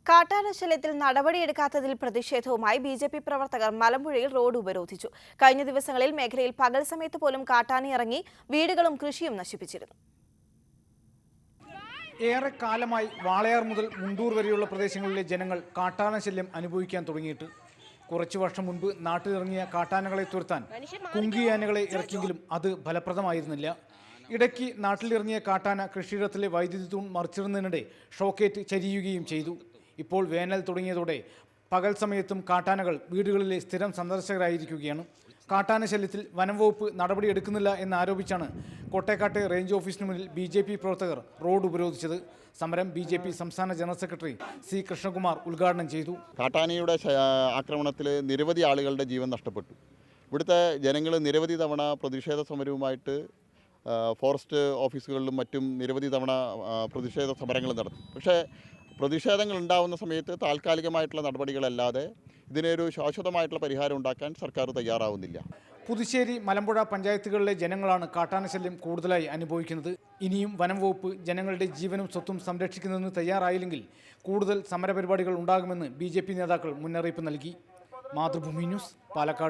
കാട്ടാനശല്യത്തിൽ നടപടിയെടുക്കാത്തതിൽ പ്രതിഷേധവുമായി ബി.ജെ.പി. പ്രവർത്തകർ മലമ്പുഴയിൽ റോഡ് ഉപരോധിച്ചു. കഴിഞ്ഞ ദിവസങ്ങളിൽ മേഖലയിൽ പകൽ സമയത്ത് പോലും കാട്ടാന ഇറങ്ങി വീടുകളും കൃഷിയും നശിപ്പിച്ചിരുന്നു. ഏറെക്കാലമായി വാളയാർ മുതൽ മുണ്ടൂർ വരെയുള്ള പ്രദേശങ്ങളിലെ ജനങ്ങൾ കാട്ടാനശല്യം അനുഭവിക്കാൻ തുടങ്ങിയിട്ട് കുറച്ചു വർഷം മുൻപ് നാട്ടിലിറങ്ങിയ കാട്ടാനകളെ തുരത്താൻ കുങ്കിയാനകളെ ഇറക്കിയെങ്കിലും അത് ഫലപ്രദമായിരുന്നില്ല. ഇടയ്ക്ക് നാട്ടിലിറങ്ങിയ കാട്ടാന കൃഷിയിടത്തിലെ വൈദ്യുതി തൂൺ മറിച്ചിടുന്നതിനിടെ ഷോക്കേറ്റ് ചരിയുകയും ചെയ്തു. ഇപ്പോൾ വേനൽ തുടങ്ങിയതോടെ പകൽ സമയത്തും കാട്ടാനകൾ വീടുകളിലെ സ്ഥിരം സന്ദർശകരായിരിക്കുകയാണ്. കാട്ടാന ശല്യത്തിൽ വനം വകുപ്പ് നടപടിയെടുക്കുന്നില്ല എന്നാരോപിച്ചാണ് കോട്ടേക്കാട്ടെ റേഞ്ച് ഓഫീസിന് മുന്നിൽ ബി.ജെ.പി. പ്രവർത്തകർ റോഡ് ഉപരോധിച്ചത്. സമരം ബി.ജെ.പി. സംസ്ഥാന ജനറൽ സെക്രട്ടറി സി കൃഷ്ണകുമാർ ഉദ്ഘാടനം ചെയ്തു. കാട്ടാനയുടെ ആക്രമണത്തിൽ നിരവധി ആളുകളുടെ ജീവൻ നഷ്ടപ്പെട്ടു. ഇവിടുത്തെ ജനങ്ങൾ നിരവധി തവണ പ്രതിഷേധ സമരവുമായിട്ട് ഫോറസ്റ്റ് ഓഫീസുകളിലും മറ്റും നിരവധി തവണ പ്രതിഷേധ സമരങ്ങൾ നടത്തി. പക്ഷേ പ്രതിഷേധങ്ങൾ ഉണ്ടാകുന്ന സമയത്ത് താൽക്കാലികമായിട്ടുള്ള നടപടികളല്ലാതെ ഇതിനൊരു ശാശ്വതമായിട്ടുള്ള പരിഹാരം ഉണ്ടാക്കാൻ സർക്കാർ തയ്യാറാവുന്നില്ല. പുതുശ്ശേരി, മലമ്പുഴ പഞ്ചായത്തുകളിലെ ജനങ്ങളാണ് കാട്ടാനശല്യം കൂടുതലായി അനുഭവിക്കുന്നത്. ഇനിയും വനം വകുപ്പ് ജനങ്ങളുടെ ജീവനും സ്വത്തും സംരക്ഷിക്കുന്നതിന് തയ്യാറായില്ലെങ്കിൽ കൂടുതൽ സമരപരിപാടികൾ ഉണ്ടാകുമെന്ന് ബി.ജെ.പി. നേതാക്കൾ മുന്നറിയിപ്പ് നൽകി. മാതൃഭൂമി ന്യൂസ്, പാലക്കാട്.